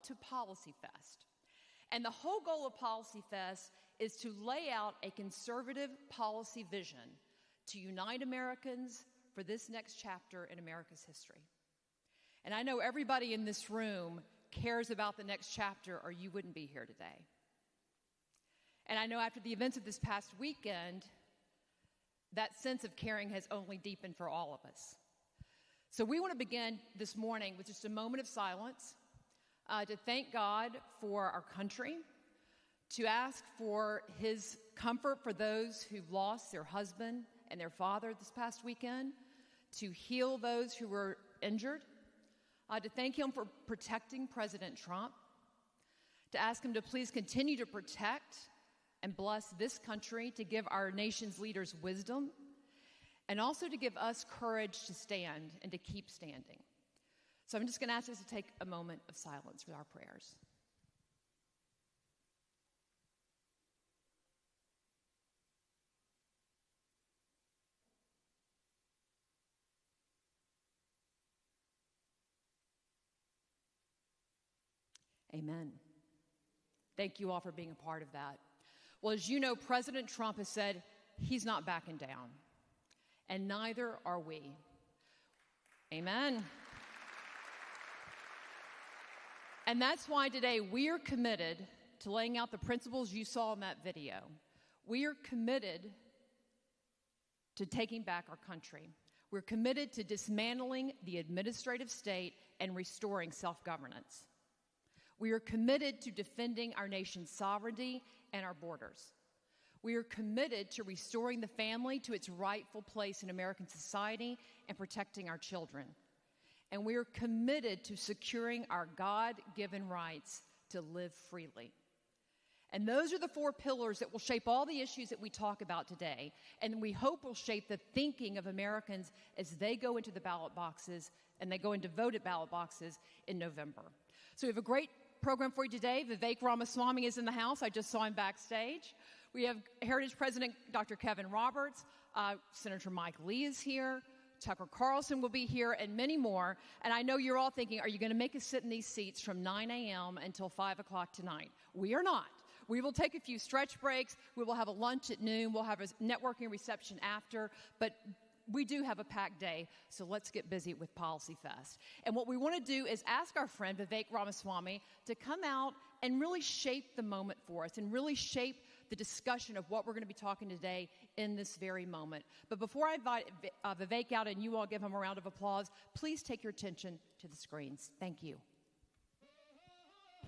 to PolicyFest. And the whole goal of PolicyFest is to lay out a conservative policy vision to unite Americans for this next chapter in America's history. And I know everybody in this room cares about the next chapter, or you wouldn't be here today. And I know after the events of this past weekend, that sense of caring has only deepened for all of us. So we want to begin this morning with just a moment of silence to thank God for our country, to ask for His comfort for those who've lost their husband and their father this past weekend, to heal those who were injured, to thank Him for protecting President Trump, to ask Him to please continue to protect and bless this country, to give our nation's leaders wisdom, and also to give us courage to stand and to keep standing. So I'm just going to ask us to take a moment of silence for our prayers. Amen. Thank you all for being a part of that. Well, as you know, President Trump has said he's not backing down, and neither are we. Amen. And that's why today we are committed to laying out the principles you saw in that video. We are committed to taking back our country. We're committed to dismantling the administrative state and restoring self-governance. We are committed to defending our nation's sovereignty and our borders. We are committed to restoring the family to its rightful place in American society and protecting our children. And we are committed to securing our God-given rights to live freely. And those are the four pillars that will shape all the issues that we talk about today, and we hope will shape the thinking of Americans as they go into the ballot boxes and they go into voted ballot boxes in November. So we have a great program for you today. Vivek Ramaswamy is in the house. I just saw him backstage. We have Heritage President Dr. Kevin Roberts. Senator Mike Lee is here. Tucker Carlson will be here, and many more. And I know you're all thinking, are you going to make us sit in these seats from 9 a.m. until 5 o'clock tonight? We are not. We will take a few stretch breaks. We will have a lunch at noon. We'll have a networking reception after. But we do have a packed day, so let's get busy with PolicyFest. And what we want to do is ask our friend Vivek Ramaswamy to come out and really shape the moment for us and really shape the discussion of what we're going to be talking today in this very moment. But before I invite Vivek out and you all give him a round of applause, please take your attention to the screens. Thank you.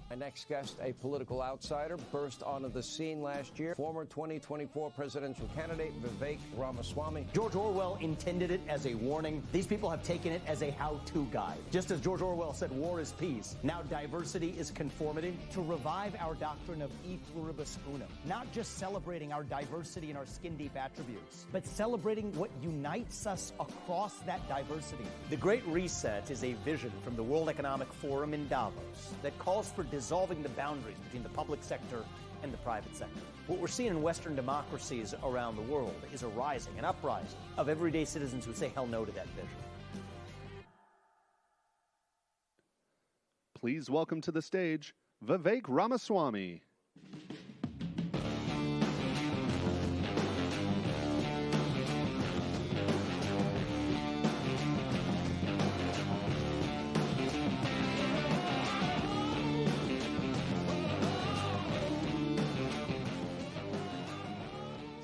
My next guest, a political outsider, burst onto the scene last year. Former 2024 presidential candidate Vivek Ramaswamy. George Orwell intended it as a warning. These people have taken it as a how-to guide. Just as George Orwell said, war is peace. Now diversity is conformity. To revive our doctrine of e pluribus unum. Not just celebrating our diversity and our skin-deep attributes, but celebrating what unites us across that diversity. The Great Reset is a vision from the World Economic Forum in Davos that calls for dissolving the boundaries between the public sector and the private sector. What we're seeing in Western democracies around the world is a rising, an uprising of everyday citizens who say hell no to that vision. Please welcome to the stage, Vivek Ramaswamy.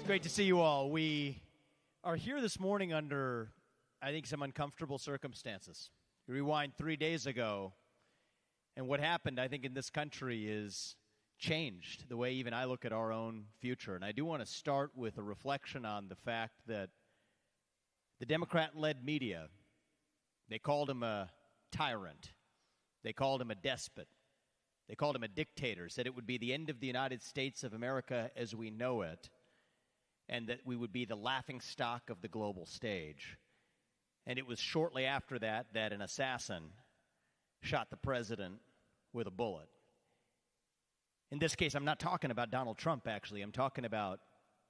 Great to see you all. We are here this morning under, I think, some uncomfortable circumstances. You rewind 3 days ago, and what happened, I think, in this country is changed the way even I look at our own future. And I do want to start with a reflection on the fact that the Democrat-led media, they called him a tyrant. They called him a despot. They called him a dictator, said it would be the end of the United States of America as we know it, and that we would be the laughingstock of the global stage. And it was shortly after that that an assassin shot the president with a bullet. In this case, I'm not talking about Donald Trump, actually. I'm talking about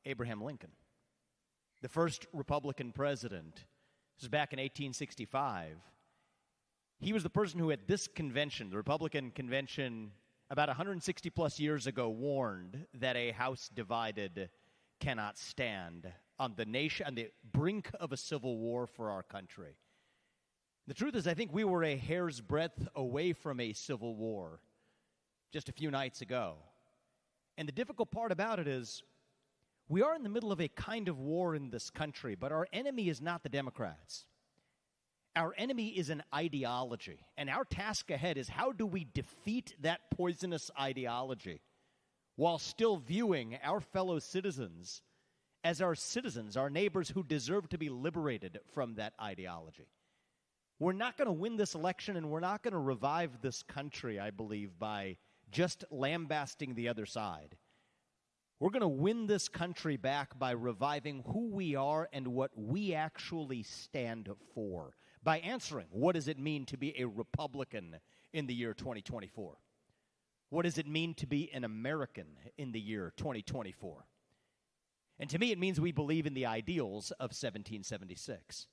Abraham Lincoln, the first Republican president. This was back in 1865. He was the person who at this convention, the Republican convention, about 160 plus years ago, warned that a house divided cannot stand on the brink of a civil war for our country. The truth is, I think we were a hair's breadth away from a civil war just a few nights ago. And the difficult part about it is we are in the middle of a kind of war in this country, but our enemy is not the Democrats. Our enemy is an ideology, and our task ahead is how do we defeat that poisonous ideology while still viewing our fellow citizens as our citizens, our neighbors who deserve to be liberated from that ideology. We're not going to win this election, and we're not going to revive this country, I believe, by just lambasting the other side. We're going to win this country back by reviving who we are and what we actually stand for, by answering what does it mean to be a Republican in the year 2024? What does it mean to be an American in the year 2024? And to me, it means we believe in the ideals of 1776.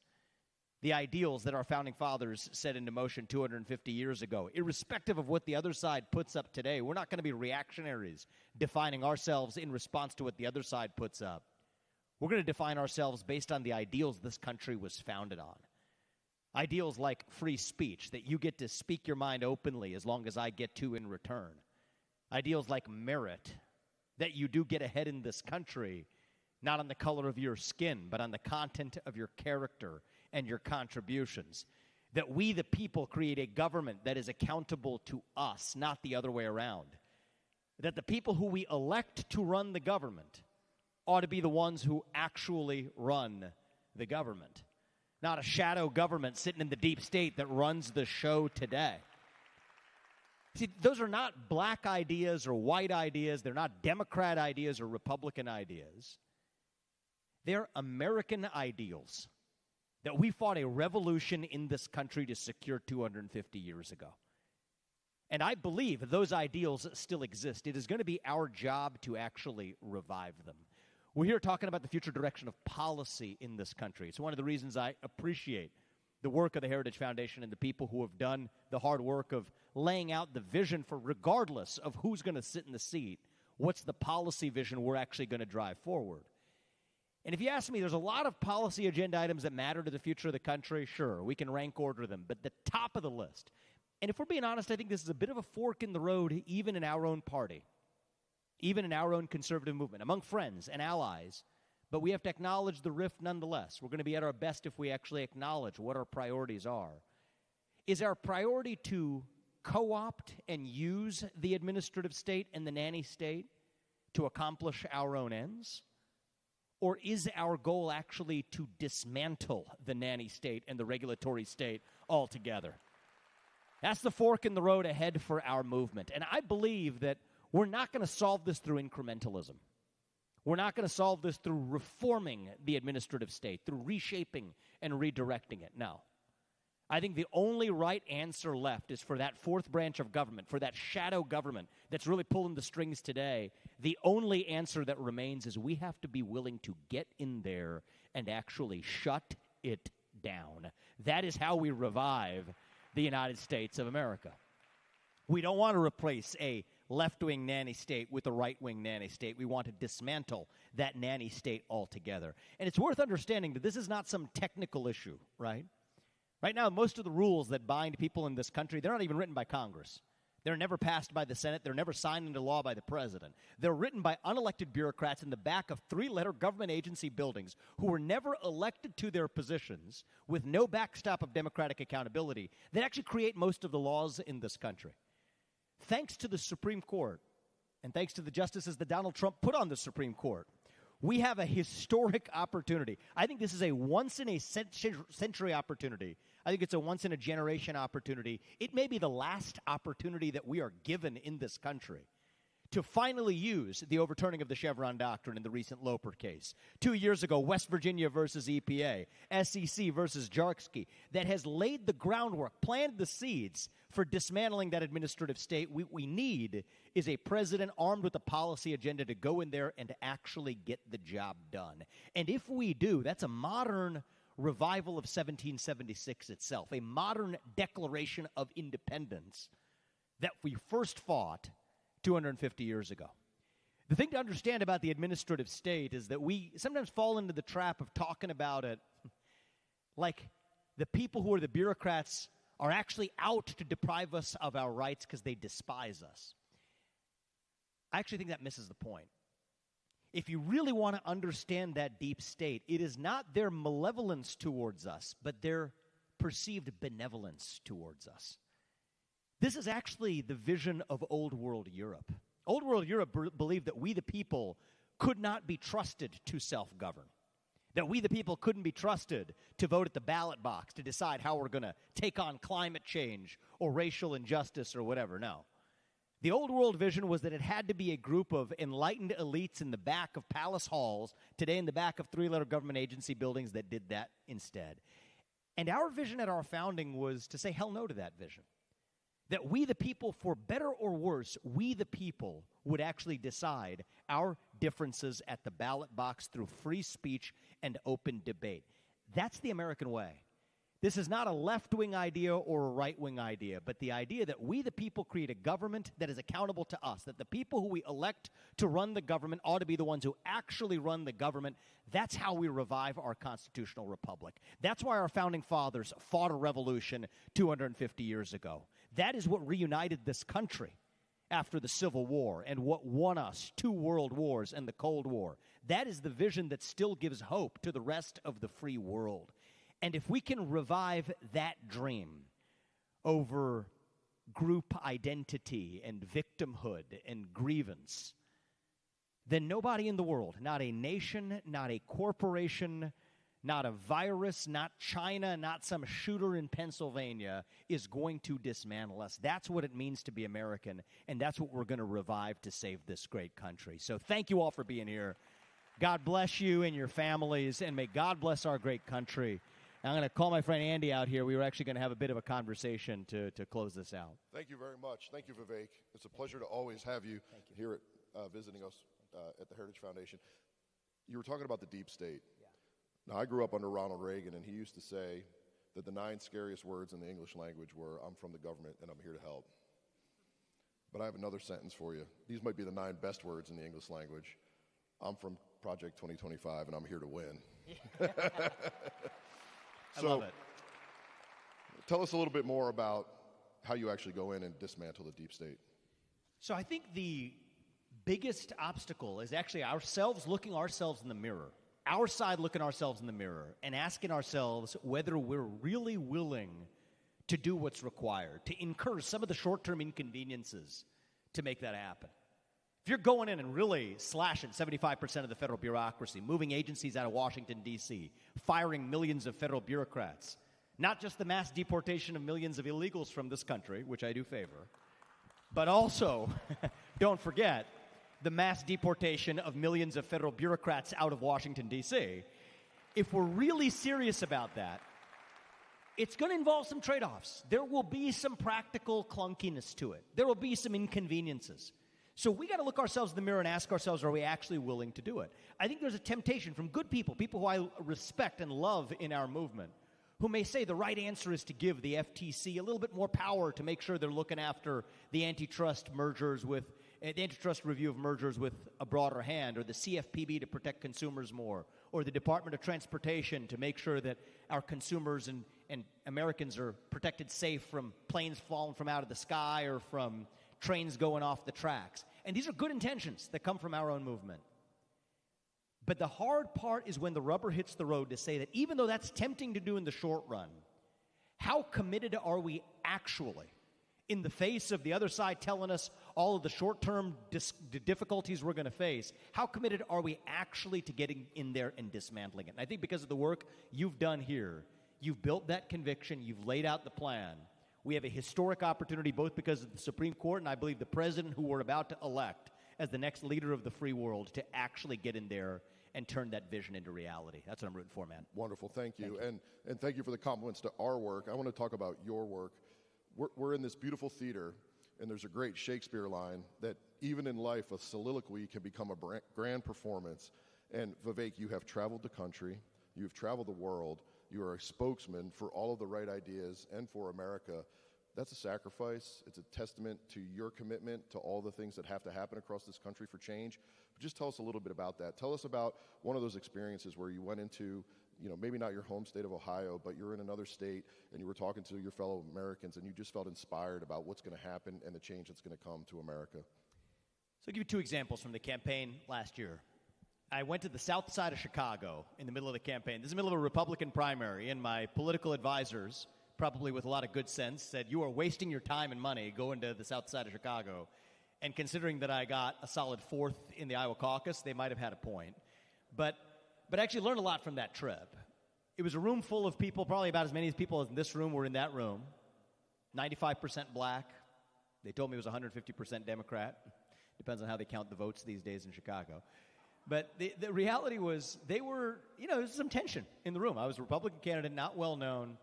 The ideals that our founding fathers set into motion 250 years ago. Irrespective of what the other side puts up today, we're not going to be reactionaries defining ourselves in response to what the other side puts up. We're going to define ourselves based on the ideals this country was founded on. Ideals like free speech, that you get to speak your mind openly as long as I get to in return. Ideals like merit, that you do get ahead in this country, not on the color of your skin, but on the content of your character and your contributions. That we, the people, create a government that is accountable to us, not the other way around. That the people who we elect to run the government ought to be the ones who actually run the government. Not a shadow government sitting in the deep state that runs the show today. See, those are not black ideas or white ideas. They're not Democrat ideas or Republican ideas. They're American ideals that we fought a revolution in this country to secure 250 years ago. And I believe those ideals still exist. It is going to be our job to actually revive them. We're here talking about the future direction of policy in this country. It's one of the reasons I appreciate the work of the Heritage Foundation and the people who have done the hard work of laying out the vision for, regardless of who's going to sit in the seat, what's the policy vision we're actually going to drive forward. And if you ask me, there's a lot of policy agenda items that matter to the future of the country. Sure, we can rank order them, but the top of the list, and if we're being honest, I think this is a bit of a fork in the road even in our own party, even in our own conservative movement, among friends and allies, but we have to acknowledge the rift nonetheless. We're going to be at our best if we actually acknowledge what our priorities are. Is our priority to co-opt and use the administrative state and the nanny state to accomplish our own ends? Or is our goal actually to dismantle the nanny state and the regulatory state altogether? That's the fork in the road ahead for our movement. And I believe that we're not going to solve this through incrementalism. We're not going to solve this through reforming the administrative state, through reshaping and redirecting it. No. I think the only right answer left is for that fourth branch of government, for that shadow government that's really pulling the strings today. The only answer that remains is we have to be willing to get in there and actually shut it down. That is how we revive the United States of America. We don't want to replace a left-wing nanny state with a right-wing nanny state. We want to dismantle that nanny state altogether. And it's worth understanding that this is not some technical issue, right? Right now, most of the rules that bind people in this country, they're not even written by Congress. They're never passed by the Senate. They're never signed into law by the president. They're written by unelected bureaucrats in the back of three-letter government agency buildings who were never elected to their positions with no backstop of democratic accountability that actually create most of the laws in this country. Thanks to the Supreme Court, and thanks to the justices that Donald Trump put on the Supreme Court, we have a historic opportunity. I think this is a once-in-a-century opportunity. I think it's a once-in-a-generation opportunity. It may be the last opportunity that we are given in this country to finally use the overturning of the Chevron doctrine in the recent Loper case. 2 years ago, West Virginia versus EPA, SEC versus Jarski, that has laid the groundwork, planted the seeds for dismantling that administrative state. We need is a president armed with a policy agenda to go in there and to actually get the job done. And if we do, that's a modern revival of 1776 itself, a modern Declaration of Independence that we first fought 250 years ago. The thing to understand about the administrative state is that we sometimes fall into the trap of talking about it like the people who are the bureaucrats are actually out to deprive us of our rights because they despise us. I actually think that misses the point. If you really want to understand that deep state, it is not their malevolence towards us, but their perceived benevolence towards us. This is actually the vision of Old World Europe. Old World Europe believed that we the people could not be trusted to self-govern, that we the people couldn't be trusted to vote at the ballot box to decide how we're going to take on climate change or racial injustice or whatever. No. The old world vision was that it had to be a group of enlightened elites in the back of palace halls, today in the back of three-letter government agency buildings, that did that instead. And our vision at our founding was to say hell no to that vision. That we the people, for better or worse, we the people would actually decide our differences at the ballot box through free speech and open debate. That's the American way. This is not a left-wing idea or a right-wing idea, but the idea that we the people create a government that is accountable to us, that the people who we elect to run the government ought to be the ones who actually run the government. That's how we revive our constitutional republic. That's why our founding fathers fought a revolution 250 years ago. That is what reunited this country after the Civil War and what won us 2 world wars and the Cold War. That is the vision that still gives hope to the rest of the free world. And if we can revive that dream over group identity and victimhood and grievance, then nobody in the world, not a nation, not a corporation, not a virus, not China, not some shooter in Pennsylvania, is going to dismantle us. That's what it means to be American, and that's what we're going to revive to save this great country. So thank you all for being here. God bless you and your families, and may God bless our great country. I'm going to call my friend Andy out here. We were actually going to have a bit of a conversation to close this out. Thank you very much. Thank you, Vivek. It's a pleasure to always have you here at visiting us at the Heritage Foundation. You were talking about the deep state. Yeah. Now, I grew up under Ronald Reagan, and he used to say that the 9 scariest words in the English language were, "I'm from the government, and I'm here to help." But I have another sentence for you. These might be the 9 best words in the English language. I'm from Project 2025, and I'm here to win. I love it. Tell us a little bit more about how you actually go in and dismantle the deep state. So I think the biggest obstacle is actually ourselves looking ourselves in the mirror, our side looking ourselves in the mirror and asking ourselves whether we're really willing to do what's required, to incur some of the short-term inconveniences to make that happen. If you're going in and really slashing 75% of the federal bureaucracy, moving agencies out of Washington, D.C., firing millions of federal bureaucrats, not just the mass deportation of millions of illegals from this country, which I do favor, but also, don't forget, the mass deportation of millions of federal bureaucrats out of Washington, D.C. If we're really serious about that, it's going to involve some trade-offs. There will be some practical clunkiness to it. There will be some inconveniences. So we got to look ourselves in the mirror and ask ourselves, are we actually willing to do it? I think there's a temptation from good people, people who I respect and love in our movement, who may say the right answer is to give the FTC a little bit more power to make sure they're looking after the antitrust mergers with the antitrust review of mergers with a broader hand, or the CFPB to protect consumers more, or the Department of Transportation to make sure that our consumers and Americans are protected safe from planes falling from out of the sky or from trains going off the tracks. And these are good intentions that come from our own movement. But the hard part is when the rubber hits the road to say that even though that's tempting to do in the short run, how committed are we actually, in the face of the other side telling us all of the short-term difficulties we're going to face, how committed are we actually to getting in there and dismantling it? And I think because of the work you've done here, you've built that conviction, you've laid out the plan. We have a historic opportunity, both because of the Supreme Court and I believe the president who we're about to elect as the next leader of the free world, to actually get in there and turn that vision into reality. That's what I'm rooting for, man. Wonderful. Thank you. And thank you for the compliments to our work. I want to talk about your work. We're in this beautiful theater, and there's a great Shakespeare line that even in life, a soliloquy can become a grand performance. And Vivek, you have traveled the country. You've traveled the world. You are a spokesman for all of the right ideas and for America. That's a sacrifice. It's a testament to your commitment to all the things that have to happen across this country for change. But just tell us a little bit about that. Tell us about one of those experiences where you went into, maybe not your home state of Ohio, but you're in another state and you were talking to your fellow Americans and you just felt inspired about what's going to happen and the change that's going to come to America. So I'll give you two examples from the campaign last year. I went to the south side of Chicago in the middle of the campaign. This is the middle of a Republican primary, and my political advisors, probably with a lot of good sense, said, you are wasting your time and money going to the south side of Chicago. And considering that I got a solid fourth in the Iowa caucus, they might have had a point. But I actually learned a lot from that trip. It was a room full of people, probably about as many people in this room were in that room, 95% black. They told me it was 150% Democrat. Depends on how they count the votes these days in Chicago. But the reality was there was some tension in the room. I was a Republican candidate, not well known.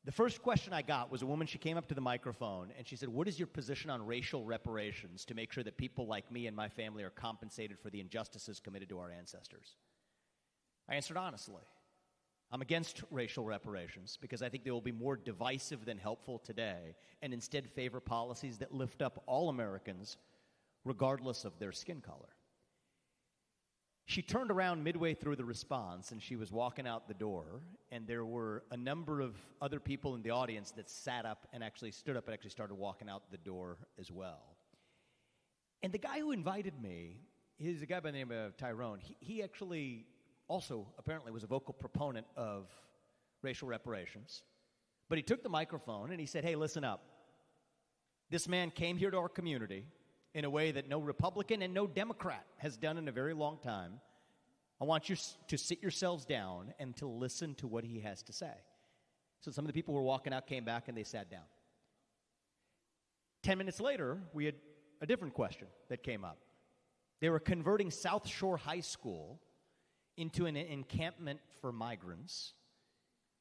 The first question I got was a woman. She came up to the microphone, and she said, what is your position on racial reparations to make sure that people like me and my family are compensated for the injustices committed to our ancestors? I answered honestly. I'm against racial reparations because I think they will be more divisive than helpful today and instead favor policies that lift up all Americans regardless of their skin color. She turned around midway through the response, and she was walking out the door, and there were a number of other people in the audience that sat up and actually stood up and actually started walking out the door as well. And the guy who invited me, he's a guy by the name of Tyrone. He actually also apparently was a vocal proponent of racial reparations. But he took the microphone, and he said, hey, listen up. This man came here to our community in a way that no Republican and no Democrat has done in a very long time. I want you to sit yourselves down and to listen to what he has to say. So some of the people who were walking out came back and they sat down. 10 minutes later, we had a different question that came up. They were converting South Shore High School into an encampment for migrants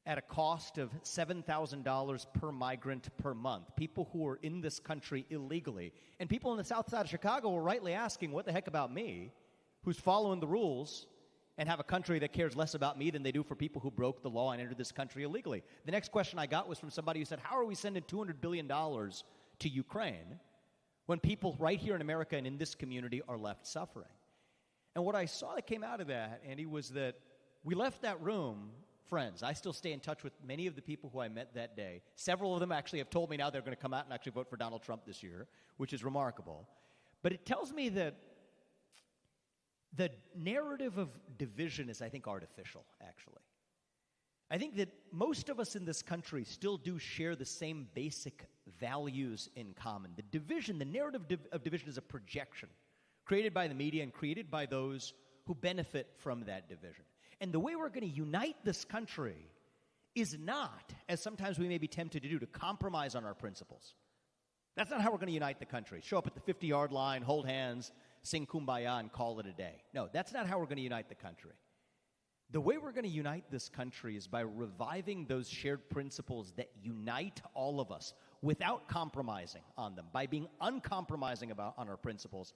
at a cost of $7,000 per migrant per month, people who are in this country illegally. And people on the south side of Chicago were rightly asking, what the heck about me, who's following the rules and have a country that cares less about me than they do for people who broke the law and entered this country illegally? The next question I got was from somebody who said, how are we sending $200 billion to Ukraine when people right here in America and in this community are left suffering? And what I saw that came out of that, Andy, was that we left that room friends. I still stay in touch with many of the people who I met that day. Several of them actually have told me now they're going to come out and actually vote for Donald Trump this year, which is remarkable. But it tells me that the narrative of division is, I think, artificial, actually. I think that most of us in this country still do share the same basic values in common. The division, the narrative of division is a projection created by the media and created by those who benefit from that division. And the way we're going to unite this country is not, as sometimes we may be tempted to do, to compromise on our principles. That's not how we're going to unite the country. Show up at the 50-yard line, hold hands, sing Kumbaya, and call it a day. No, that's not how we're going to unite the country. The way we're going to unite this country is by reviving those shared principles that unite all of us without compromising on them, by being uncompromising on our principles.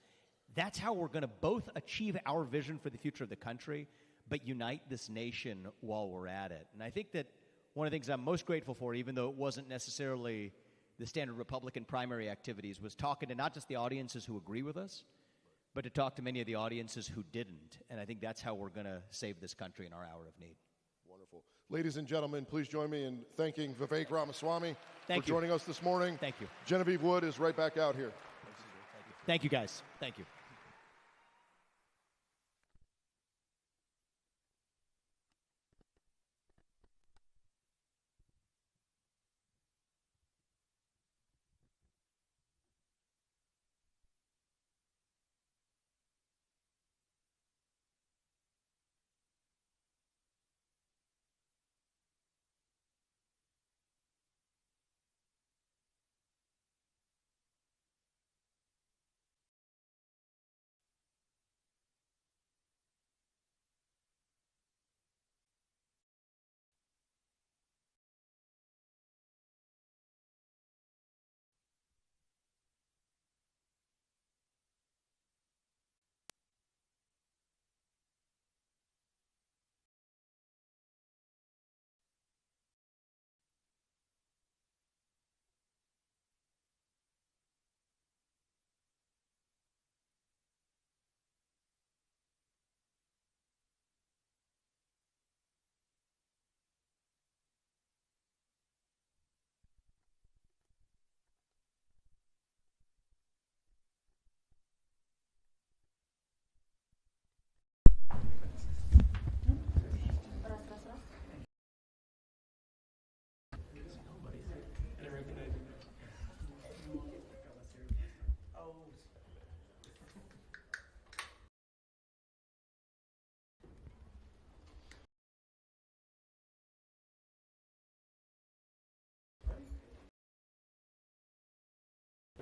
That's how we're going to both achieve our vision for the future of the country, but unite this nation while we're at it. And I think that one of the things I'm most grateful for, even though it wasn't necessarily the standard Republican primary activities, was talking to not just the audiences who agree with us, but to talk to many of the audiences who didn't. And I think that's how we're going to save this country in our hour of need. Wonderful. Ladies and gentlemen, please join me in thanking Vivek Ramaswamy for you. joining us this morning. Thank you. Genevieve Wood is right back out here. Thank you, guys. Thank you.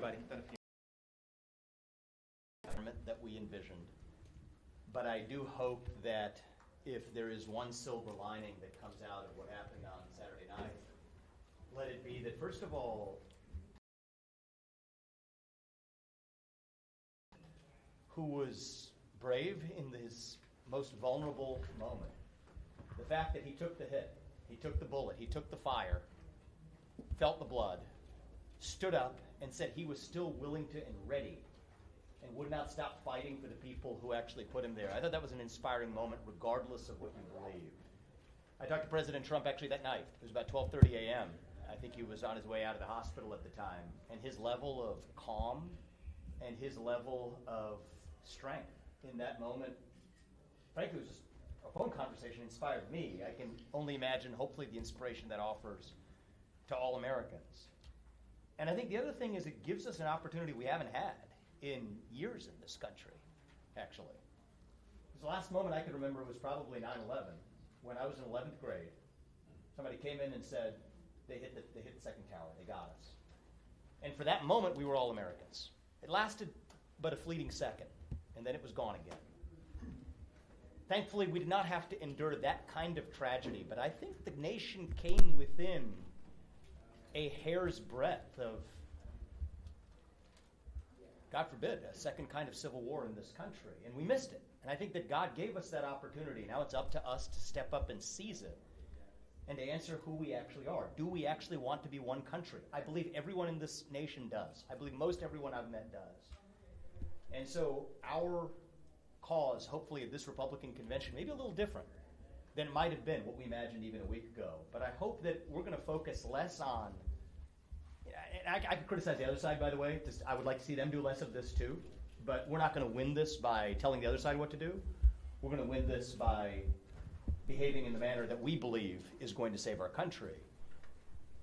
everybody. Government that we envisioned. But I do hope that if there is one silver lining that comes out of what happened on Saturday night, let it be that, first of all, who was brave in his most vulnerable moment. The fact that he took the hit, he took the bullet, he took the fire, felt the blood, stood up and said he was still willing to and ready and would not stop fighting for the people who actually put him there. I thought that was an inspiring moment, regardless of what you believe. I talked to President Trump actually that night. It was about 12:30 a.m. I think he was on his way out of the hospital at the time. And his level of calm and his level of strength in that moment, frankly, it was just a phone conversation inspired me. I can only imagine, hopefully, the inspiration that offers to all Americans. And I think the other thing is it gives us an opportunity we haven't had in years in this country, actually. The last moment I could remember was probably 9/11, when I was in 11th grade. Somebody came in and said, they hit the second tower, they got us. And for that moment, we were all Americans. It lasted but a fleeting second, and then it was gone again. Thankfully, we did not have to endure that kind of tragedy, but I think the nation came within a hair's breadth of, God forbid, a second kind of civil war in this country, and we missed it. And I think that God gave us that opportunity. Now it's up to us to step up and seize it and to answer who we actually are. Do we actually want to be one country? I believe everyone in this nation does. I believe most everyone I've met does. And so our cause, hopefully, at this Republican convention may be a little different than it might have been what we imagined even a week ago. But I hope that we're going to focus less on, and I could criticize the other side, by the way. I would like to see them do less of this too. But we're not going to win this by telling the other side what to do. We're going to win this by behaving in the manner that we believe is going to save our country.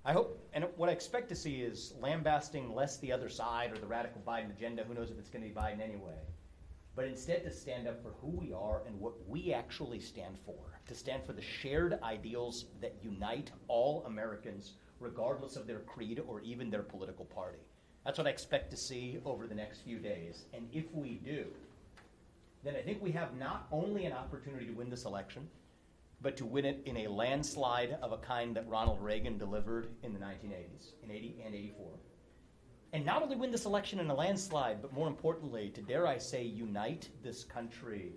I hope, and what I expect to see is lambasting less the other side or the radical Biden agenda. Who knows if it's going to be Biden anyway. But instead to stand up for who we are and what we actually stand for. To stand for the shared ideals that unite all Americans, regardless of their creed or even their political party. That's what I expect to see over the next few days. And if we do, then I think we have not only an opportunity to win this election, but to win it in a landslide of a kind that Ronald Reagan delivered in the 1980s, in 80 and 84. And not only win this election in a landslide, but more importantly, to dare I say, unite this country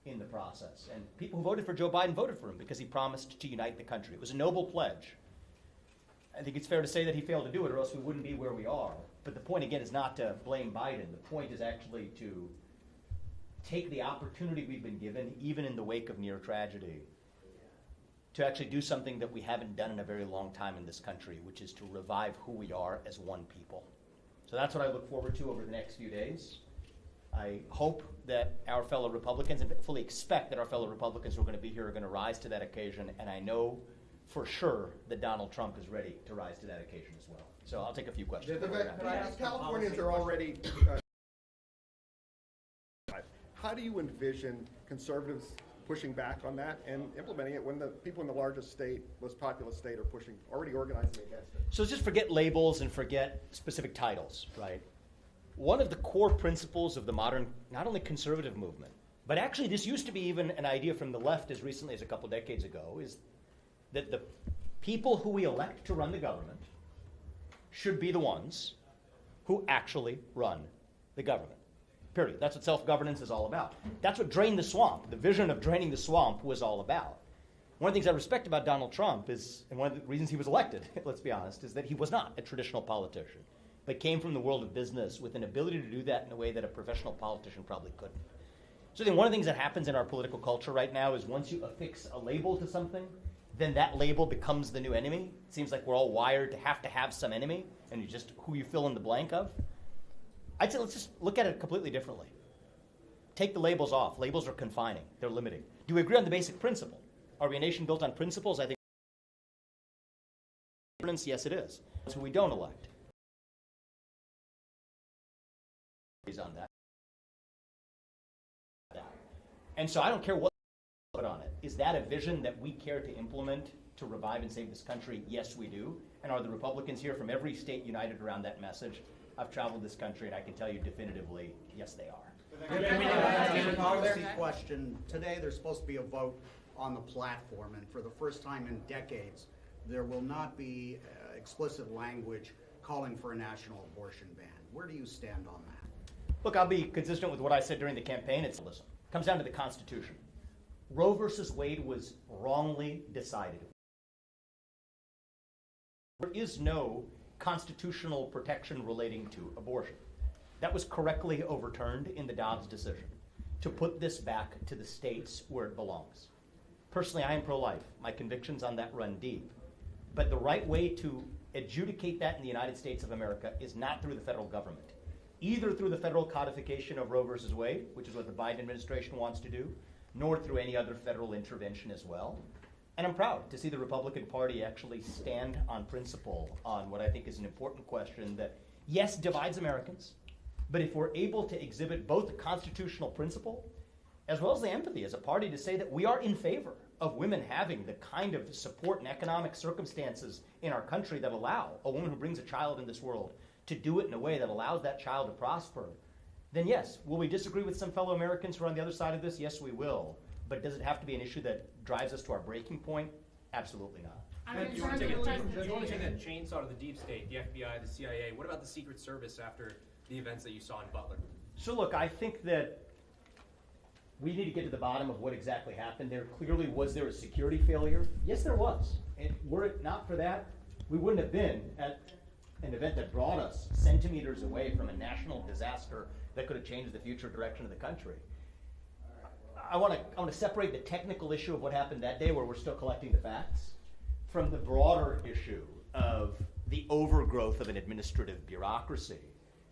in the process. And people who voted for Joe Biden voted for him because he promised to unite the country. It was a noble pledge. I think it's fair to say that he failed to do it, or else we wouldn't be where we are. But the point, again, is not to blame Biden. The point is actually to take the opportunity we've been given, even in the wake of near tragedy, to actually do something that we haven't done in a very long time in this country, which is to revive who we are as one people. So that's what I look forward to over the next few days. I hope that our fellow Republicans, and fully expect that our fellow Republicans who are going to be here are going to rise to that occasion, and I know for sure that Donald Trump is ready to rise to that occasion as well. So I'll take a few questions. Californians are already... how do you envision conservatives pushing back on that and implementing it when the people in the largest state, most populous state, are already organizing against it? So just forget labels and forget specific titles, right? One of the core principles of the modern, not only conservative movement, but actually this used to be even an idea from the left as recently as a couple decades ago, is that the people who we elect to run the government should be the ones who actually run the government. Period. That's what self-governance is all about. That's what Drain the Swamp, the vision of draining the swamp, was all about. One of the things I respect about Donald Trump is, and one of the reasons he was elected, let's be honest, is that he was not a traditional politician, but came from the world of business with an ability to do that in a way that a professional politician probably couldn't. So I think one of the things that happens in our political culture right now is once you affix a label to something, then that label becomes the new enemy. It seems like we're all wired to have some enemy, and you just who you fill in the blank of. I'd say let's just look at it completely differently. Take the labels off. Labels are confining. They're limiting. Do we agree on the basic principle? Are we a nation built on principles? I think yes, it is. That's who we don't elect. On that. And so I don't care what we put on it. Is that a vision that we care to implement to revive and save this country? Yes, we do. And are the Republicans here from every state united around that message? I've traveled this country, and I can tell you definitively, yes, they are. Policy question. Today, there's supposed to be a vote on the platform, and for the first time in decades, there will not be explicit language calling for a national abortion ban. Where do you stand on that? Look, I'll be consistent with what I said during the campaign. It comes down to the Constitution. Roe versus Wade was wrongly decided. There is no constitutional protection relating to abortion. That was correctly overturned in the Dobbs decision to put this back to the states where it belongs. Personally, I am pro-life. My convictions on that run deep. But the right way to adjudicate that in the United States of America is not through the federal government, either through the federal codification of Roe versus Wade, which is what the Biden administration wants to do, nor through any other federal intervention as well. And I'm proud to see the Republican Party actually stand on principle on what I think is an important question that, yes, divides Americans, but if we're able to exhibit both the constitutional principle as well as the empathy as a party to say that we are in favor of women having the kind of support and economic circumstances in our country that allow a woman who brings a child in this world to do it in a way that allows that child to prosper, then yes, will we disagree with some fellow Americans who are on the other side of this? Yes, we will. But does it have to be an issue that drives us to our breaking point? Absolutely not. You want to take a chainsaw to the deep state, the FBI, the CIA. What about the Secret Service after the events that you saw in Butler? So look, I think that we need to get to the bottom of what exactly happened there. Clearly, was there a security failure? Yes, there was. And were it not for that, we wouldn't have been at an event that brought us centimeters away from a national disaster that could have changed the future direction of the country. I want to separate the technical issue of what happened that day, where we're still collecting the facts, from the broader issue of the overgrowth of an administrative bureaucracy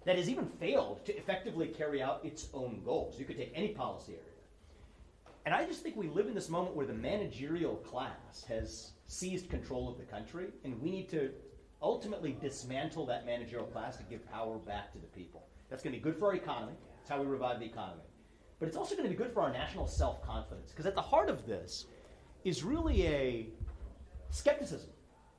that has even failed to effectively carry out its own goals. You could take any policy area. And I just think we live in this moment where the managerial class has seized control of the country, and we need to ultimately dismantle that managerial class to give power back to the people. That's going to be good for our economy. That's how we revive the economy. But it's also going to be good for our national self-confidence, because at the heart of this is really a skepticism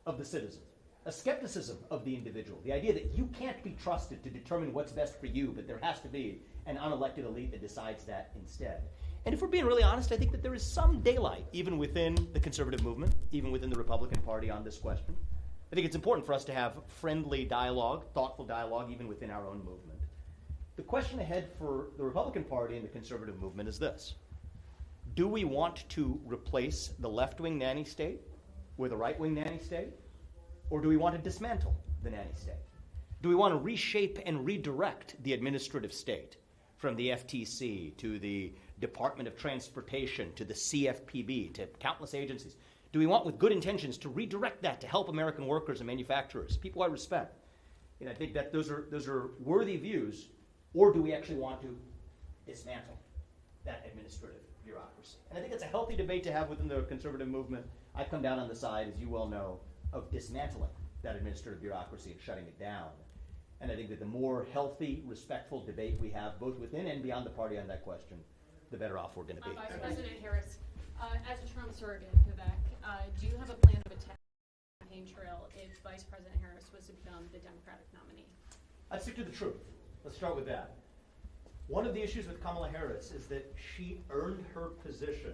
of the citizen, a skepticism of the individual, the idea that you can't be trusted to determine what's best for you, but there has to be an unelected elite that decides that instead. And if we're being really honest, I think that there is some daylight, even within the conservative movement, even within the Republican Party on this question. I think it's important for us to have friendly dialogue, thoughtful dialogue, even within our own movement. The question ahead for the Republican Party and the conservative movement is this. Do we want to replace the left-wing nanny state with a right-wing nanny state? Or do we want to dismantle the nanny state? Do we want to reshape and redirect the administrative state from the FTC to the Department of Transportation to the CFPB to countless agencies? Do we want, with good intentions, to redirect that to help American workers and manufacturers, people I respect? And I think that those are worthy views. Or do we actually want to dismantle that administrative bureaucracy? And I think it's a healthy debate to have within the conservative movement. I come down on the side, as you well know, of dismantling that administrative bureaucracy and shutting it down. And I think that the more healthy, respectful debate we have, both within and beyond the party on that question, the better off we're going to be. Vice President Harris, as a Trump surrogate, Vivek, do you have a plan of attack on the campaign trail if Vice President Harris was to become the Democratic nominee? I'd stick to the truth. Let's start with that. One of the issues with Kamala Harris is that she earned her position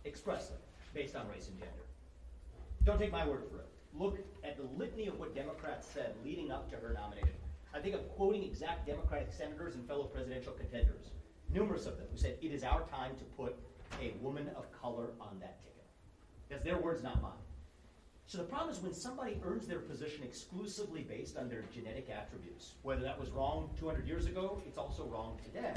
expressly based on race and gender. Don't take my word for it. Look at the litany of what Democrats said leading up to her nomination. I think I'm quoting exact Democratic senators and fellow presidential contenders, numerous of them, who said, it is our time to put a woman of color on that ticket. That's their words, not mine. So the problem is when somebody earns their position exclusively based on their genetic attributes, whether that was wrong 200 years ago, it's also wrong today.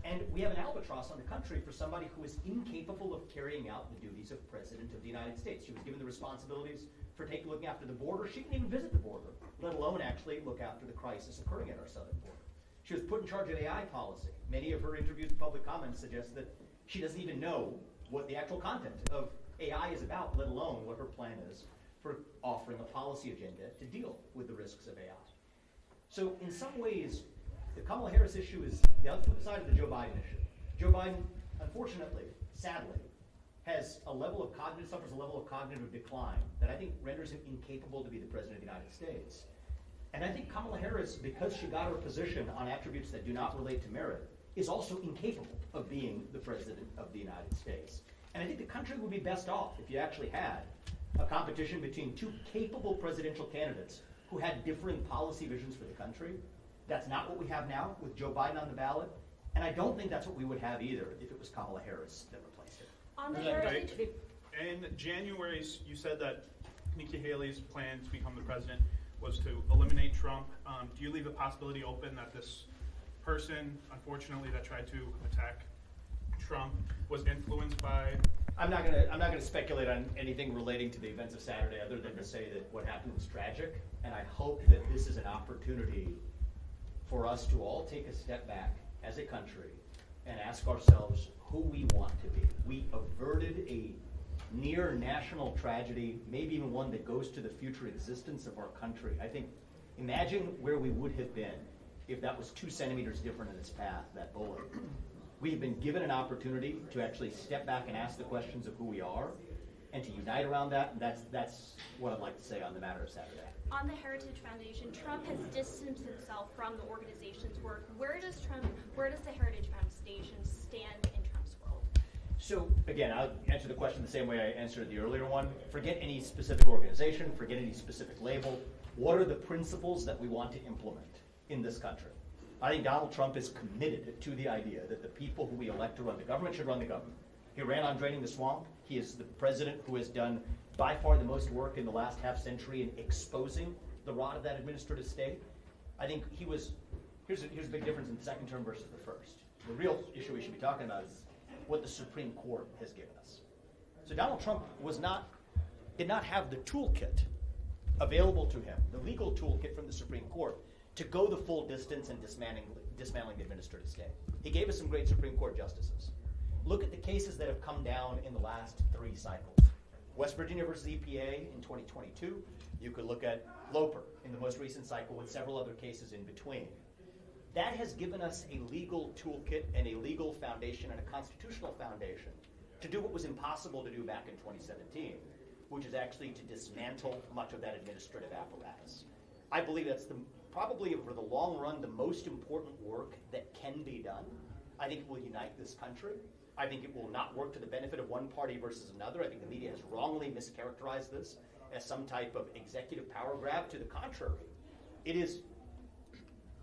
And we have an albatross on the country for somebody who is incapable of carrying out the duties of President of the United States. She was given the responsibilities for looking after the border. She didn't even visit the border, let alone actually look after the crisis occurring at our southern border. She was put in charge of AI policy. Many of her interviews and public comments suggest that she doesn't even know what the actual content of AI is about, let alone what her plan is for offering a policy agenda to deal with the risks of AI. So in some ways, the Kamala Harris issue is the other side of the Joe Biden issue. Joe Biden, unfortunately, sadly, suffers a level of cognitive decline that I think renders him incapable to be the president of the United States. And I think Kamala Harris, because she got her position on attributes that do not relate to merit, is also incapable of being the president of the United States. And I think the country would be best off if you actually had a competition between two capable presidential candidates who had differing policy visions for the country. That's not what we have now with Joe Biden on the ballot. And I don't think that's what we would have either if it was Kamala Harris that replaced it. On the heritage. In January, you said that Nikki Haley's plan to become the president was to eliminate Trump. Do you leave the possibility open that this person, unfortunately, that tried to attack Trump was influenced by? I'm not gonna speculate on anything relating to the events of Saturday, other than to say that what happened was tragic, and I hope that this is an opportunity for us to all take a step back as a country and ask ourselves who we want to be. We averted a near national tragedy, maybe even one that goes to the future existence of our country. I think, imagine where we would have been if that was 2 centimeters different in its path, that bullet. We have been given an opportunity to actually step back and ask the questions of who we are and to unite around that, and that's what I'd like to say on the matter of Saturday. On the Heritage Foundation, Trump has distanced himself from the organization's work. Where does the Heritage Foundation stand in Trump's world? So again, I'll answer the question the same way I answered the earlier one. Forget any specific organization, forget any specific label. What are the principles that we want to implement in this country? I think Donald Trump is committed to the idea that the people who we elect to run the government should run the government. He ran on draining the swamp. He is the president who has done by far the most work in the last half century in exposing the rot of that administrative state. I think here's a big difference in the second term versus the first. The real issue we should be talking about is what the Supreme Court has given us. So Donald Trump did not have the toolkit available to him, the legal toolkit from the Supreme Court, to go the full distance in dismantling the administrative state. He gave us some great Supreme Court justices. Look at the cases that have come down in the last 3 cycles. West Virginia versus EPA in 2022. You could look at Loper in the most recent cycle with several other cases in between. That has given us a legal toolkit and a legal foundation and a constitutional foundation to do what was impossible to do back in 2017, which is actually to dismantle much of that administrative apparatus. I believe that's probably over the long run the most important work that can be done. I think it will unite this country. I think it will not work to the benefit of one party versus another. I think the media has wrongly mischaracterized this as some type of executive power grab. To the contrary, it is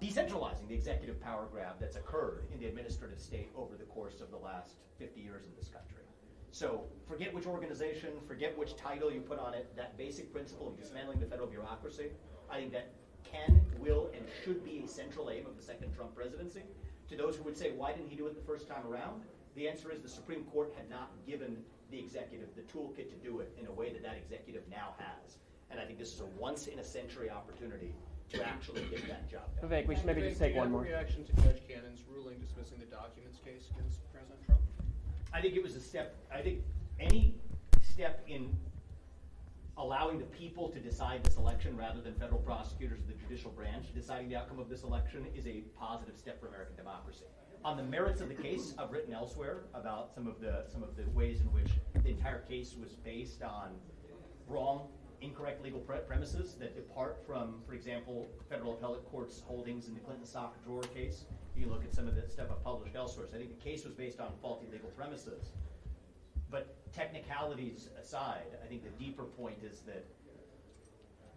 decentralizing the executive power grab that's occurred in the administrative state over the course of the last 50 years in this country. So forget which organization, forget which title you put on it, that basic principle of dismantling the federal bureaucracy, I think that can, will, and should be a central aim of the second Trump presidency. To those who would say, why didn't he do it the first time around? The answer is the Supreme Court had not given the executive the toolkit to do it in a way that that executive now has. And I think this is a once-in-a-century opportunity to actually get that job done. Vivek, we should maybe just take one more. Reaction to Judge Cannon's ruling dismissing the documents case against President Trump? I think it was a step. I think any step in allowing the people to decide this election rather than federal prosecutors or the judicial branch deciding the outcome of this election is a positive step for American democracy. On the merits of the case, I've written elsewhere about some of the ways in which the entire case was based on wrong, incorrect legal premises that depart from, for example, federal appellate court's holdings in the Clinton sock drawer case. You can look at some of the stuff I've published elsewhere. So I think the case was based on faulty legal premises. But technicalities aside, I think the deeper point is that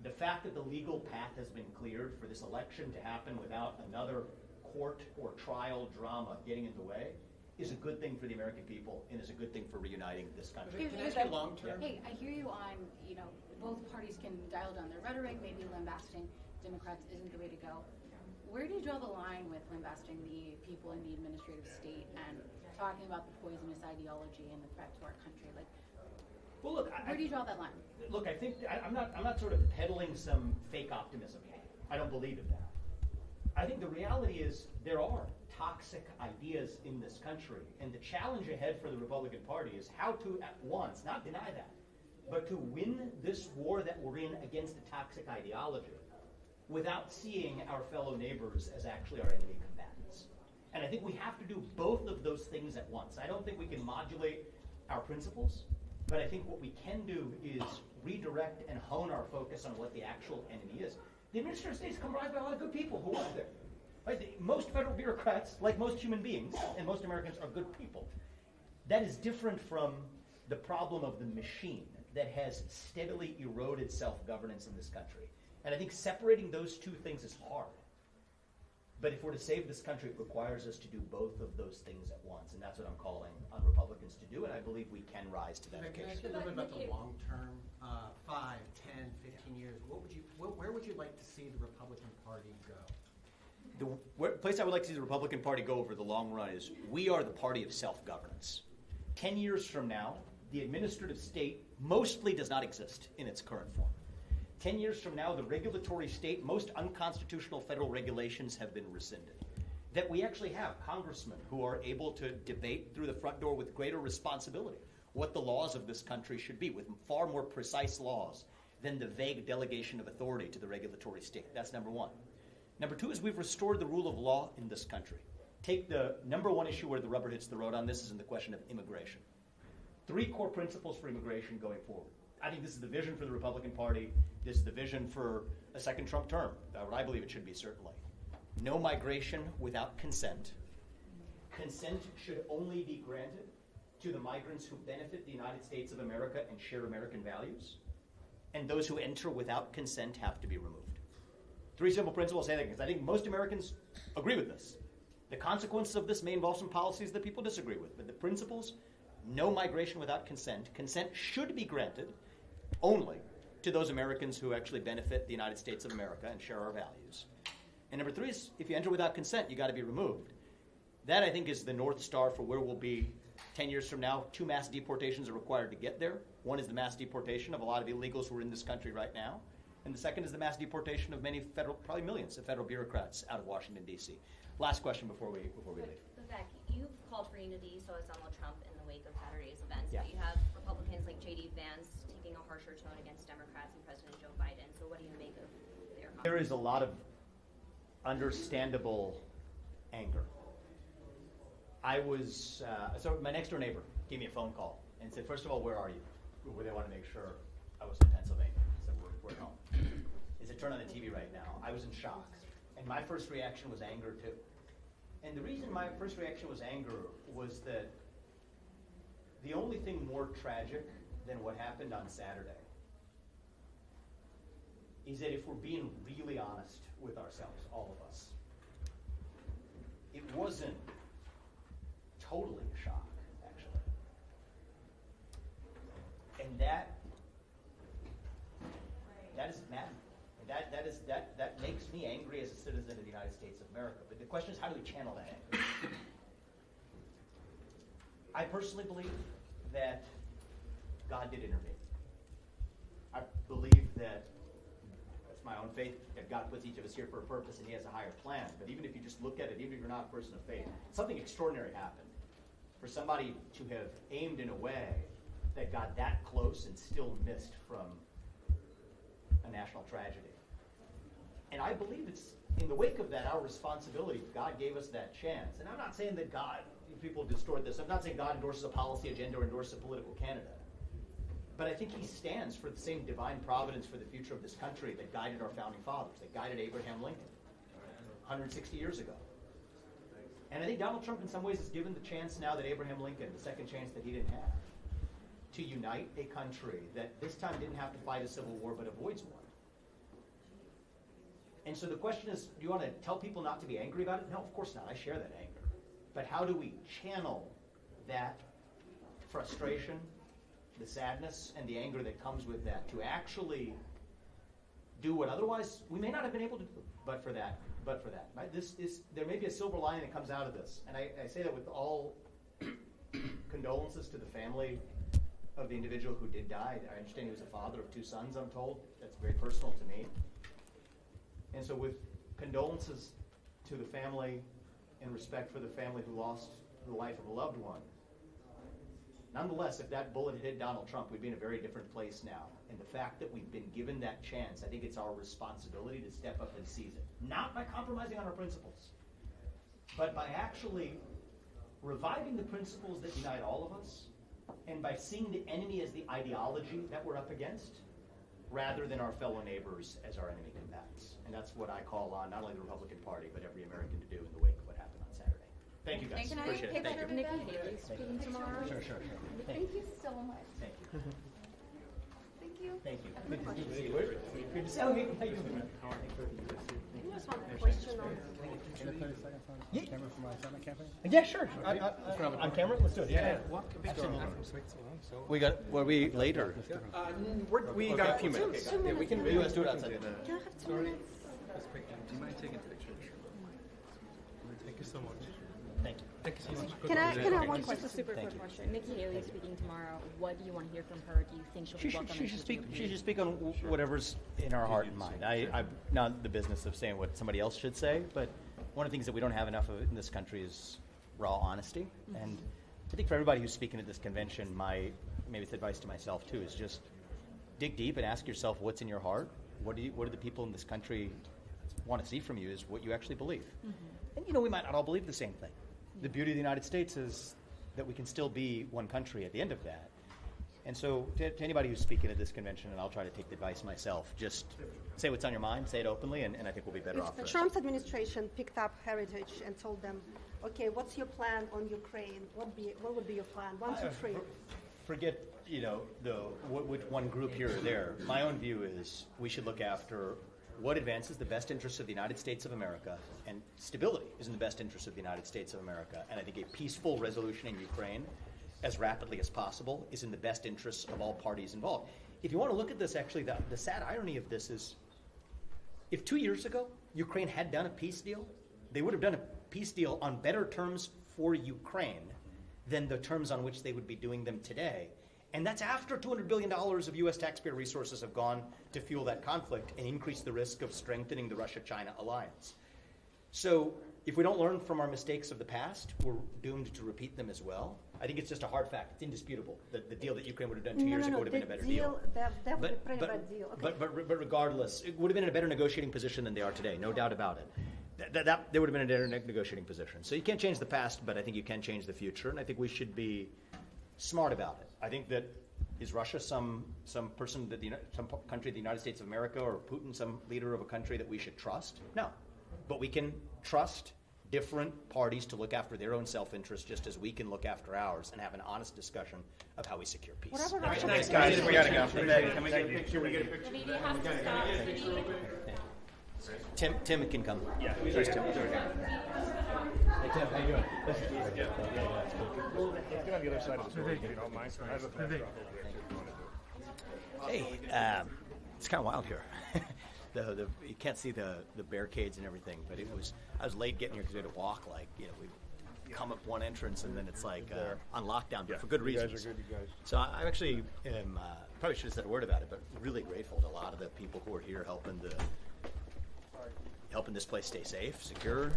the fact that the legal path has been cleared for this election to happen without another court or trial drama getting in the way is a good thing for the American people and is a good thing for reuniting this country. Can I ask you long term? Hey, I hear you on, both parties can dial down their rhetoric, maybe lambasting Democrats isn't the way to go. Where do you draw the line with lambasting the people in the administrative state and talking about the poisonous ideology and the threat to our country? Well, look, where do you draw that line? Look, I think I'm not sort of peddling some fake optimism here. I don't believe in that. I think the reality is there are toxic ideas in this country, and the challenge ahead for the Republican Party is how to at once, not deny that, but to win this war that we're in against a toxic ideology without seeing our fellow neighbors as actually our enemy combatants. And I think we have to do both of those things at once. I don't think we can modulate our principles, but I think what we can do is redirect and hone our focus on what the actual enemy is. The administrative state is comprised by a lot of good people who work there. Right? Most federal bureaucrats, like most human beings, and most Americans, are good people. That is different from the problem of the machine that has steadily eroded self-governance in this country. And I think separating those two things is hard. But if we're to save this country, it requires us to do both of those things at once. And that's what I'm calling on Republicans to do. And I believe we can rise to that Can I occasion. ask you a little bit about the long term, 5, 10, 15 years? Where would you like to see the Republican Party go? The place I would like to see the Republican Party go over the long run is we are the party of self-governance. 10 years from now, the administrative state mostly does not exist in its current form. 10 years from now, the regulatory state, most unconstitutional federal regulations have been rescinded. That we actually have congressmen who are able to debate through the front door with greater responsibility what the laws of this country should be, with far more precise laws than the vague delegation of authority to the regulatory state. That's number one. Number two is we've restored the rule of law in this country. Take the number one issue where the rubber hits the road on this is in the question of immigration. 3 core principles for immigration going forward. I think this is the vision for the Republican Party. This is the vision for a second Trump term. What I believe it should be, certainly. No migration without consent. Consent should only be granted to the migrants who benefit the United States of America and share American values. And those who enter without consent have to be removed. 3 simple principles say that because I think most Americans agree with this. The consequences of this may involve some policies that people disagree with, but the principles, no migration without consent. Consent should be granted only to those Americans who actually benefit the United States of America and share our values. And number 3 is if you enter without consent, you got to be removed. That, I think, is the North Star for where we'll be 10 years from now. 2 mass deportations are required to get there. One is the mass deportation of a lot of illegals who are in this country right now. And the second is the mass deportation of many federal, probably millions of federal bureaucrats out of Washington, D.C. Last question before we leave. Vivek, you've called for unity, so has Donald Trump in the wake of Saturday's events. Yeah. But you have Republicans like J.D. Vance taking a harsher tone against Democrats and President Joe Biden. So what do you make of their comments? There is a lot of understandable anger. I was, so my next door neighbor gave me a phone call and said, first of all, where are you? Where they want to make sure I was in Pennsylvania. I said, we're at home. He said, turn on the TV right now. I was in shock. And my first reaction was anger, too. And the reason my first reaction was anger was that the only thing more tragic than what happened on Saturday is that if we're being really honest with ourselves, all of us, it wasn't totally a shock, actually. And that is maddening. That makes me angry as a citizen of the United States of America. But the question is, how do we channel that anger? I personally believe that God did intervene. I believe that, that's my own faith, that God puts each of us here for a purpose and he has a higher plan. But even if you just look at it, even if you're not a person of faith, something extraordinary happened. For somebody to have aimed in a way that got that close and still missed from a national tragedy. And I believe it's in the wake of that, our responsibility. God gave us that chance. And I'm not saying that God, people distort this, I'm not saying God endorses a policy agenda or endorses a political candidate. But I think he stands for the same divine providence for the future of this country that guided our founding fathers, that guided Abraham Lincoln 160 years ago. And I think Donald Trump in some ways is given the chance now that Abraham Lincoln, the second chance that he didn't have, to unite a country that this time didn't have to fight a civil war but avoids one. And so the question is, do you want to tell people not to be angry about it? No, of course not. I share that anger. But how do we channel that frustration, the sadness, and the anger that comes with that to actually do what otherwise we may not have been able to do but for that. Right? There may be a silver lining that comes out of this. And I say that with all condolences to the family of the individual who did die. I understand he was a father of 2 sons, I'm told. That's very personal to me. And so with condolences to the family and respect for the family who lost the life of a loved one, nonetheless, if that bullet had hit Donald Trump, we'd be in a very different place now. And the fact that we've been given that chance, I think it's our responsibility to step up and seize it. Not by compromising on our principles, but by actually reviving the principles that unite all of us and by seeing the enemy as the ideology that we're up against, rather than our fellow neighbors as our enemy combatants. And that's what I call on not only the Republican Party, but every American to do in the wake of what happened on Saturday. Thank you, guys. Appreciate it. Thank you. Nikki Haley speaking tomorrow. Sure. Thank you so much. Thank you. Thank you. Thank you. Good to see you. Good to see you. Thank you. I just have a question on. Can I 30 seconds on camera for my Senate campaign? Yeah, sure. On camera? Let's do it. Yeah. Absolutely. Were we later? We got a few minutes. Yeah, we can let's do it outside. Can I have 2 minutes? Do you mind taking pictures? Thank you so much. Thank you. Thank you so much. Can I have one Just a super quick question. Nikki Haley speaking tomorrow. What do you want to hear from her? Do you think she'll be welcome? She should speak on whatever's in our heart and mind. I'm not in the business of saying what somebody else should say, but one of the things that we don't have enough of in this country is raw honesty. And I think for everybody who's speaking at this convention, maybe it's advice to myself too, is just dig deep and ask yourself what's in your heart. What do the people in this country want to see from you is what you actually believe. And we might not all believe the same thing. The beauty of the United States is that we can still be one country at the end of that. And so to anybody who's speaking at this convention, and I'll try to take the advice myself, just say what's on your mind, say it openly, and I think we'll be better off. If the Trump's administration picked up Heritage and told them, okay, what's your plan on Ukraine? What would be your plan? 1, 2, 3. Forget, which one group here or there. My own view is we should look after what advances the best interests of the United States of America, and stability is in the best interest of the United States of America. And I think a peaceful resolution in Ukraine, as rapidly as possible, is in the best interests of all parties involved. If you want to look at this, actually, the sad irony of this is, if 2 years ago Ukraine had done a peace deal, they would have done a peace deal on better terms for Ukraine than the terms on which they would be doing them today. And that's after $200 billion of U.S. taxpayer resources have gone to fuel that conflict and increase the risk of strengthening the Russia-China alliance. So if we don't learn from our mistakes of the past, we're doomed to repeat them as well. I think it's just a hard fact. It's indisputable that the deal that Ukraine would have done 2 years ago would have been a better deal. That would be a pretty bad deal. Okay. But regardless, it would have been in a better negotiating position than they are today, no doubt about it. They would have been in a better negotiating position. So you can't change the past, but I think you can change the future, and I think we should be smart about it. I think that is Russia some person that some country of the United States of America, or Putin some leader of a country that we should trust? No, but we can trust different parties to look after their own self-interest just as we can look after ours and have an honest discussion of how we secure peace. Whatever Russia Thanks, guys. We gotta go. Can we get a picture? We get a picture. Tim can come. Yeah, Here's Tim. Hey, Tim, how you doing? Let's get on the other side of the room, if you don't mind. I have a picture. Hey, it's kind of wild here. You can't see the barricades and everything, but I was late getting here because we had to walk. We come up one entrance and then it's like on lockdown, but for good reasons. You guys are good, you guys. So I actually am probably should have said a word about it, but really grateful to a lot of the people who are here helping this place stay safe, secure.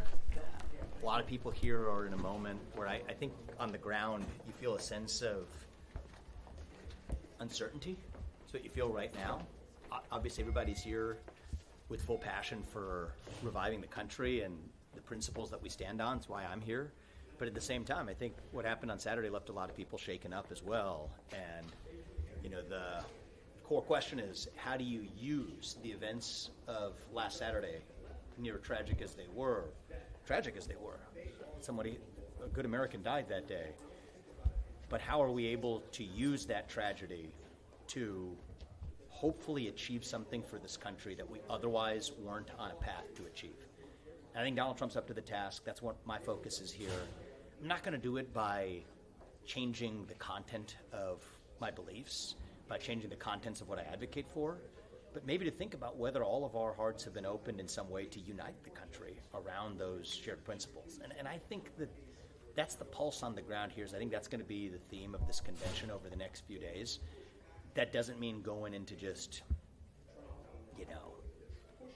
A lot of people here are in a moment where I think on the ground you feel a sense of uncertainty. That's what you feel right now. Obviously, everybody's here with full passion for reviving the country and the principles that we stand on. That's why I'm here. But at the same time, I think what happened on Saturday left a lot of people shaken up as well. And, the core question is, how do you use the events of last Saturday, near tragic as they were, a good American died that day. But how are we able to use that tragedy to hopefully achieve something for this country that we otherwise weren't on a path to achieve? I think Donald Trump's up to the task. That's what my focus is here. I'm not going to do it by changing the content of my beliefs, by changing the contents of what I advocate for, but maybe to think about whether all of our hearts have been opened in some way to unite the country around those shared principles. And I think that's the pulse on the ground here. I think that's going to be the theme of this convention over the next few days. That doesn't mean going into just,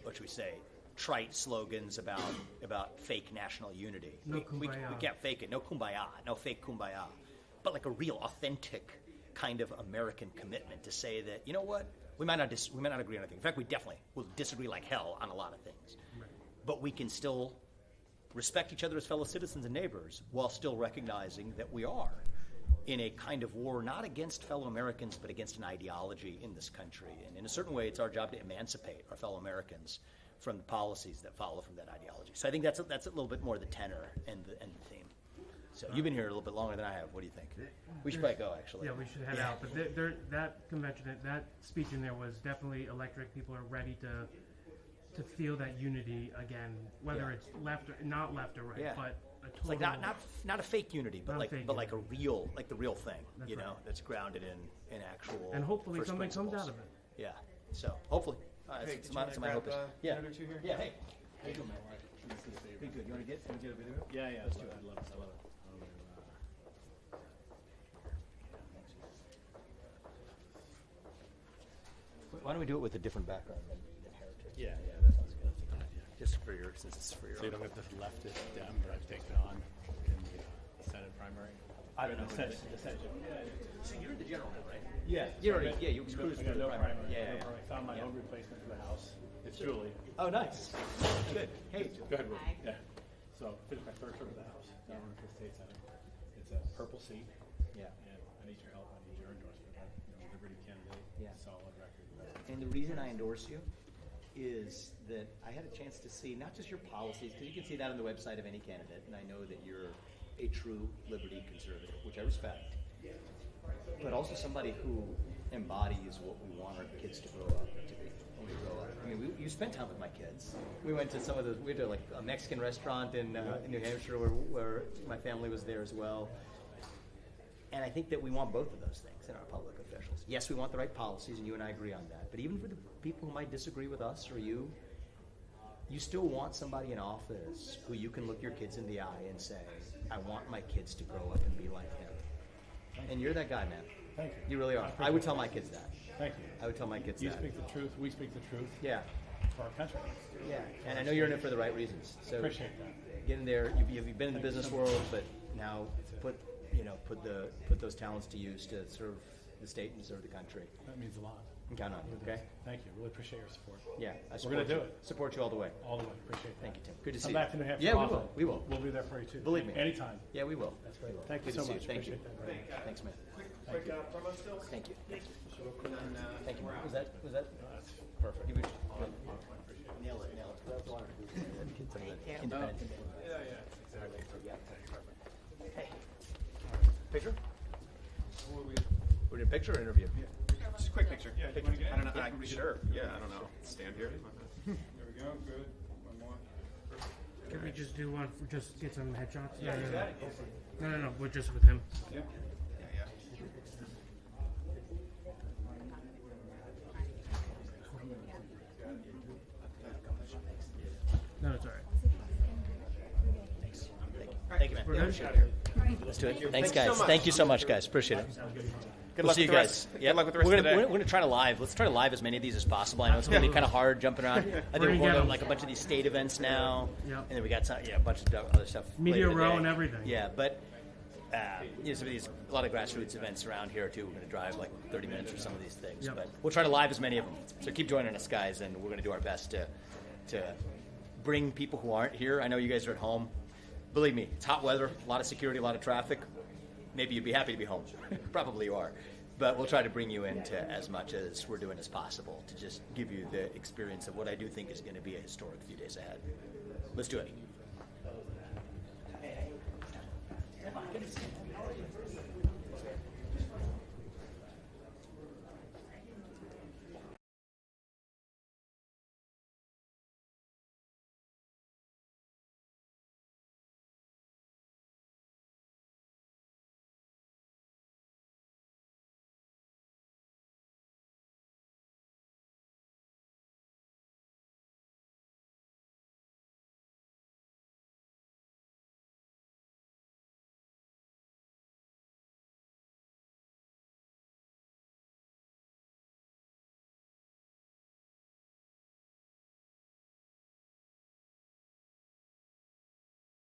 what should we say, trite slogans about fake national unity. We can't fake it. No kumbaya, no fake kumbaya. But like a real authentic kind of American commitment to say that, you know what, we might not agree on anything. In fact, we definitely will disagree like hell on a lot of things. Right. But we can still respect each other as fellow citizens and neighbors while still recognizing that we are in a kind of war, not against fellow Americans, but against an ideology in this country. And in a certain way, it's our job to emancipate our fellow Americans from the policies that follow from that ideology. So I think that's a little bit more the tenor and the theme. So you've been here a little bit longer than I have. What do you think? We should probably go, actually. Yeah, we should head out. But that convention, that speech in there was definitely electric. People are ready to feel that unity again, whether it's left or not left or right, but a total, it's like not a fake unity, but like a real, like the real thing, that's that's grounded in actual. And hopefully first something principles. comes out of it. Yeah. So hopefully, Hey, that's my hope. Yeah. Minute or two here? Yeah. Hey. How you doing, man? Pretty good. You want to get a video? Yeah, let's do it. I love it. Why don't we do it with a different background than heritage? Yeah, that sounds good. That's a good idea. Just for your, since it's for your. So you don't have to left it down, but I've taken on in the Senate primary. I don't know. The Senate. So you're the general, right? Yeah. You cruised through the no primary. Yeah. I found my own replacement for the House. It's Julie. Oh, nice. Good. Hey. Go ahead, Ruth. Yeah. So finished my third term of the House. Now running for the state Senate. It's a purple seat. Yeah. And I need your help. I need your endorsement. Liberty candidate. Yeah. Solid record. And the reason I endorse you is that I had a chance to see not just your policies, because you can see that on the website of any candidate, and I know that you're a true liberty conservative, which I respect, but also somebody who embodies what we want our kids to grow up to be when we grow up. I mean, you spent time with my kids. We went to some of those, we went to like a Mexican restaurant in New Hampshire where my family was there as well. And I think that we want both of those things in our public officials. Yes, we want the right policies, and you and I agree on that. But even for the people who might disagree with us or you still want somebody in office who you can look your kids in the eye and say, I want my kids to grow up and be like him. And you're that guy, man. Thank you. You really are. I would tell my kids that. Thank you. I would tell my kids You that. speak the truth. We speak the truth. Yeah. For our country. Yeah. And I know you're in it for the right reasons. So appreciate that. Get in there. You've been in the business world, but now put those talents to use to serve the state and serve the country. That means a lot. Count on you, okay? Thank you. Really appreciate your support. Yeah, we're going to do it. Support you all the way. All the way. Appreciate that. Thank you, Tim. Good to see Come you. back to New Hampshire. Yeah, often. We will. We'll be there for you too. Believe me. Anytime. Yeah, we will. That's great. We will. Thank you Good so to see much. you. Thank you. Appreciate that. Thanks, man. Quick promo still? Thank you. Thank you. Thank you. Was that? That's perfect. You would nail it. That's what I wanted to do. Some of the independent. Yeah. Exactly. Yeah. Hey. Picture? We're doing picture or interview? Yeah. Just a quick picture. Yeah. Picture. I don't know. Yeah. Sure. Yeah. I don't know. Stand here. There we go. Good. One more. Can we just do one for just get some headshots? Yeah. No. We're just with him. Yeah. No, it's all right. Thank you, man. We're good? Let's do it. Thanks, guys. Thank you so much, guys. Appreciate it. Good We'll luck see you with the guys. rest. Yeah, Good luck with the rest we're of the day. We're going to try to live. Let's try to live as many of these as possible. I know it's going to be kind of hard jumping around. I think we're going to like a bunch of these state events now, and then we got some, a bunch of other stuff. Media later in the row day. and everything. Yeah, but some of these, a lot of grassroots events around here too. We're going to drive like 30 minutes for some of these things, but we'll try to live as many of them. So keep joining us, guys, and we're going to do our best to bring people who aren't here. I know you guys are at home. Believe me, it's hot weather, a lot of security, a lot of traffic. Maybe you'd be happy to be home. Probably you are. But we'll try to bring you into as much as we're doing as possible to just give you the experience of what I do think is going to be a historic few days ahead. Let's do it. Good to see you.